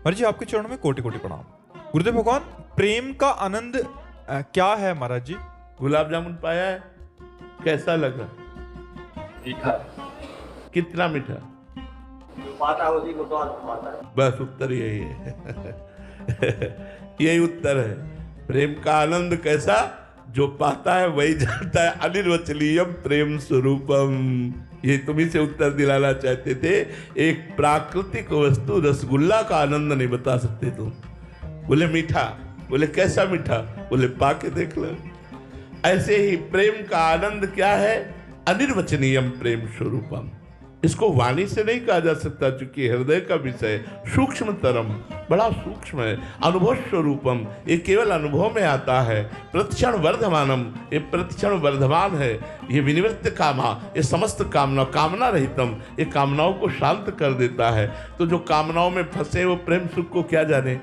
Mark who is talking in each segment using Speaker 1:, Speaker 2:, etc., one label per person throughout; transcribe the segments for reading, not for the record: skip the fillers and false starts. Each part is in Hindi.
Speaker 1: महाराज जी आपके चरणों में कोटि कोटि प्रणाम। गुरुदेव भगवान, प्रेम का आनंद क्या है महाराज जी?
Speaker 2: गुलाब जामुन पाया है, कैसा लगा?
Speaker 3: मीठा।
Speaker 2: कितना मीठा?
Speaker 3: जो पाता है उसी को स्वाद पाता है।
Speaker 2: बस उत्तर यही है। यही उत्तर है। प्रेम का आनंद कैसा? जो पाता है वही जानता है। अनिर्वचनीयम प्रेम स्वरूपम। ये तुम्ही से उत्तर दिलाना चाहते थे। एक प्राकृतिक वस्तु रसगुल्ला का आनंद नहीं बता सकते तुम। बोले मीठा, बोले कैसा मीठा? बोले पाके देख लो। ऐसे ही प्रेम का आनंद क्या है? अनिर्वचनीयम प्रेम स्वरूपम। इसको वाणी से नहीं कहा जा सकता, क्योंकि हृदय का विषय सूक्ष्म तरम, बड़ा सूक्ष्म है। अनुभव स्वरूपम, ये केवल अनुभव में आता है। प्रतिक्षण वर्धमानम, ये प्रतिक्षण वर्धमान है। ये विनिवृत्त कामा, ये समस्त कामना रहितम, ये कामनाओं को शांत कर देता है। तो जो कामनाओं में फंसे वो प्रेम सुख को क्या जाने।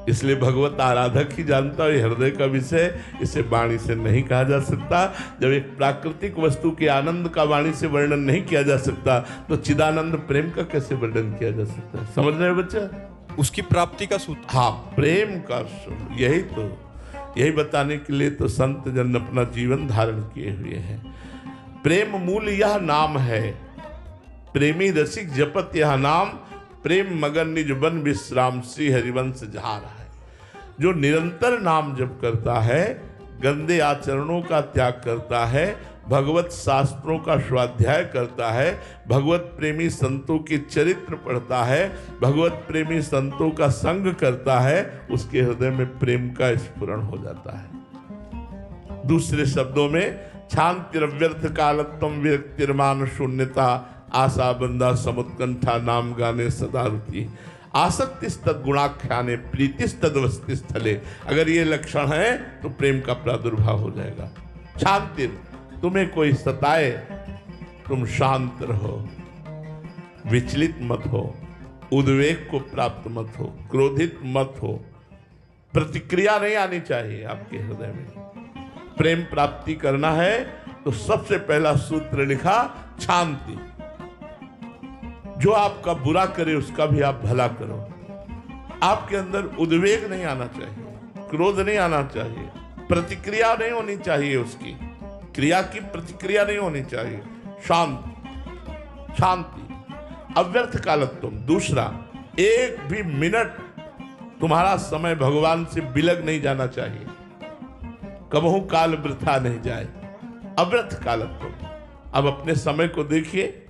Speaker 2: इसलिए भगवत आराधक ही जानता है हृदय का विषय। इसे वाणी से नहीं कहा जा सकता। जब एक प्राकृतिक वस्तु के आनंद का वाणी से वर्णन नहीं किया जा सकता, तो चिदानंद प्रेम का कैसे वर्णन किया जा सकता है? समझ रहे हो बच्चा?
Speaker 1: उसकी प्राप्ति का सूत्र।
Speaker 2: हाँ, प्रेम का सूत्र। यही बताने के लिए तो संत जन अपना जीवन धारण किए हुए हैं। प्रेम मूल यह नाम है, प्रेमी रसिक जपत यह नाम, प्रेम मगन निज बन विश्राम श्री हरिवंश जहा रहा है। जो निरंतर नाम जप करता है, गंदे आचरणों का त्याग करता है, भगवत शास्त्रों का स्वाध्याय करता है, भगवत प्रेमी संतों के चरित्र पढ़ता है, भगवत प्रेमी संतों का संग करता है, उसके हृदय में प्रेम का स्फुरण हो जाता है। दूसरे शब्दों में, शांतिरव्यर्थ कालत्वम विरक्तिर्मान शून्यता, आशा बंदा समुत्कंठा नाम गाने सदा रुचि, आसक्तिस्तद गुणाख्याने प्रीतिस्तदवस्ति स्थले। अगर ये लक्षण है तो प्रेम का प्रादुर्भाव हो जाएगा। शांति, तुम्हें कोई सताए तुम शांत रहो, विचलित मत हो, उद्वेग को प्राप्त मत हो, क्रोधित मत हो, प्रतिक्रिया नहीं आनी चाहिए आपके हृदय में। प्रेम प्राप्ति करना है तो सबसे पहला सूत्र लिखा, शांति। जो आपका बुरा करे उसका भी आप भला करो। आपके अंदर उद्वेग नहीं आना चाहिए, क्रोध नहीं आना चाहिए, प्रतिक्रिया नहीं होनी चाहिए, उसकी क्रिया की प्रतिक्रिया नहीं होनी चाहिए। शांति, अव्यर्थ कालत्व। दूसरा, एक भी मिनट तुम्हारा समय भगवान से बिलग नहीं जाना चाहिए, कबहू काल वृथा नहीं जाए। अव्यर्थ कालत्व। अब अपने समय को देखिए,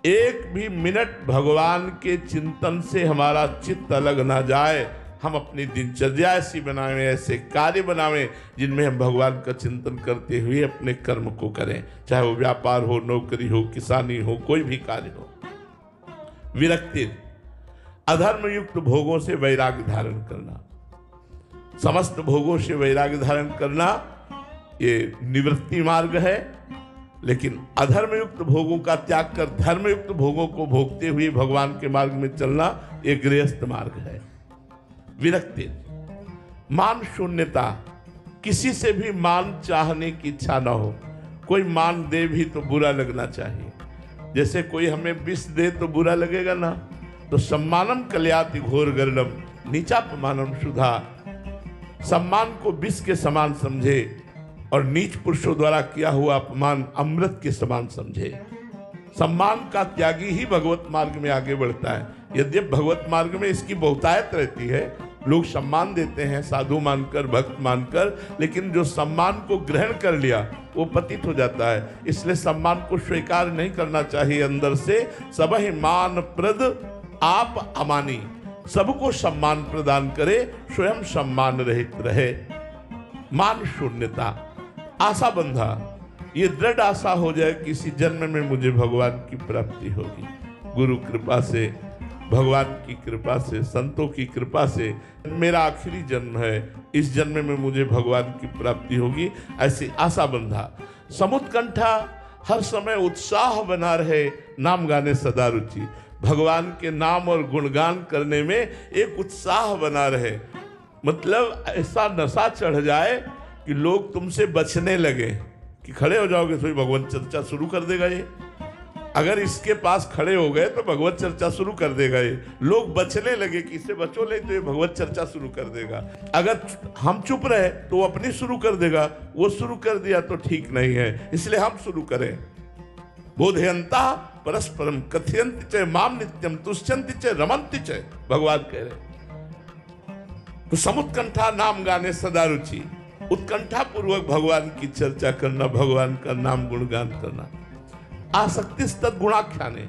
Speaker 2: एक भी मिनट भगवान के चिंतन से हमारा चित्त अलग ना जाए। हम अपनी दिनचर्या ऐसी बनावें, ऐसे कार्य बनावें जिनमें हम भगवान का चिंतन करते हुए अपने कर्म को करें, चाहे वो व्यापार हो, नौकरी हो, किसानी हो, कोई भी कार्य हो। विरक्ति, अधर्म युक्त भोगों से वैराग्य धारण करना। समस्त भोगों से वैराग्य धारण करना ये निवृत्ति मार्ग है, लेकिन अधर्म युक्त भोगों का त्याग कर धर्म युक्त भोगों को भोगते हुए भगवान के मार्ग में चलना एक गृहस्थ मार्ग है। विरक्ति, मान शून्यता। किसी से भी मान चाहने की इच्छा ना हो। कोई मान दे भी तो बुरा लगना चाहिए। जैसे कोई हमें विष दे तो बुरा लगेगा ना। तो सम्मानम कल्याति घोर गर्णम नीचापमानम सुधा। सम्मान को विष के समान समझे और नीच पुरुषों द्वारा किया हुआ अपमान अमृत के समान समझे। सम्मान का त्यागी ही भगवत मार्ग में आगे बढ़ता है। यद्यपि भगवत मार्ग में इसकी बहुतायत रहती है, लोग सम्मान देते हैं साधु मानकर, भक्त मानकर, लेकिन जो सम्मान को ग्रहण कर लिया वो पतित हो जाता है। इसलिए सम्मान को स्वीकार नहीं करना चाहिए अंदर से। सबहि मान प्रद आप अमानी, सबको सम्मान प्रदान करे, स्वयं सम्मान रहित रहे। मान शून्यता, आशा बंधा। ये दृढ़ आशा हो जाए कि इसी जन्म में मुझे भगवान की प्राप्ति होगी। गुरु कृपा से, भगवान की कृपा से, संतों की कृपा से मेरा आखिरी जन्म है, इस जन्म में मुझे भगवान की प्राप्ति होगी, ऐसी आशा बंधा। समुत्कंठा, हर समय उत्साह बना रहे, नाम गाने सदा रुचि। भगवान के नाम और गुणगान करने में एक उत्साह बना रहे। मतलब ऐसा नशा चढ़ जाए कि लोग तुमसे बचने लगे, कि खड़े हो जाओगे तो भगवान चर्चा शुरू कर देगा ये। अगर इसके पास खड़े हो गए तो भगवत चर्चा शुरू कर देगा। ये लोग बचने लगे कि इससे बचो नहीं तो ये भगवत चर्चा शुरू कर देगा। अगर हम चुप रहे तो वो अपनी शुरू कर देगा। वो शुरू कर दिया तो ठीक नहीं है, इसलिए हम शुरू करें। बोधयंता परस्परम कथयन्ति च माम नित्यम तुष्यन्ति च रमन्ति च, भगवान कह रहे। तो समुत्कंठा नाम गाने सदा रुचि, उत्कंठा पूर्वक भगवान की चर्चा करना, भगवान का नाम गुणगान करना। आसक्ति तद गुणाख्याने,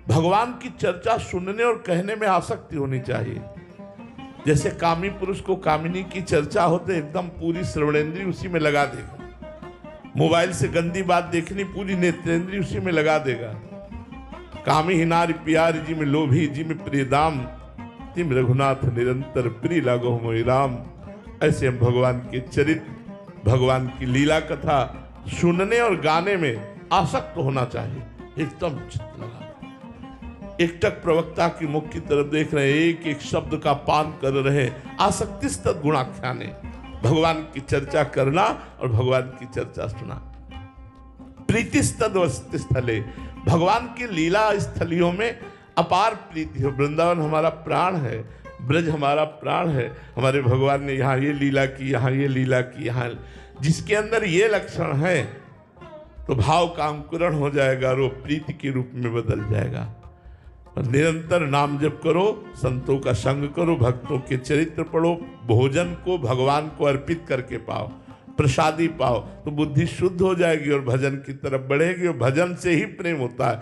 Speaker 2: भगवान की चर्चा सुनने और कहने में आसक्ति होनी चाहिए। जैसे कामी पुरुष को कामिनी की चर्चा होते एकदम पूरी श्रवणेंद्रिय उसी में लगा देगा। मोबाइल से गंदी बात देखनी, पूरी नेत्रेंद्रिय उसी में लगा देगा। कामी ही नारी प्यारी जी में लोभी जी में प्रिय दाम, तिम रघुनाथ निरंतर प्रिय लागो मोहि राम। ऐसे हम भगवान के चरित्र, भगवान की लीला कथा सुनने और गाने में आसक्त होना चाहिए। एकदम चित्त लगा, एकटक प्रवक्ता की मुख की तरफ देख रहे, एक एक शब्द का पान कर रहे। आसक्ति तद गुणाख्याने, भगवान की चर्चा करना और भगवान की चर्चा सुना। प्रीति तद वसति स्थले, भगवान की लीला स्थलियों में अपार प्रीति हो। वृंदावन हमारा प्राण है, ब्रज हमारा प्राण है। हमारे भगवान ने यहाँ ये लीला की, यहाँ ये लीला की, यहाँ जिसके अंदर ये लक्षण है तो भाव का अंकुरण हो जाएगा और वो प्रीति के रूप में बदल जाएगा। और निरंतर नाम जप करो, संतों का संग करो, भक्तों के चरित्र पढ़ो, भोजन को भगवान को अर्पित करके पाओ, प्रसादी पाओ, तो बुद्धि शुद्ध हो जाएगी और भजन की तरफ बढ़ेगी। और भजन से ही प्रेम होता है।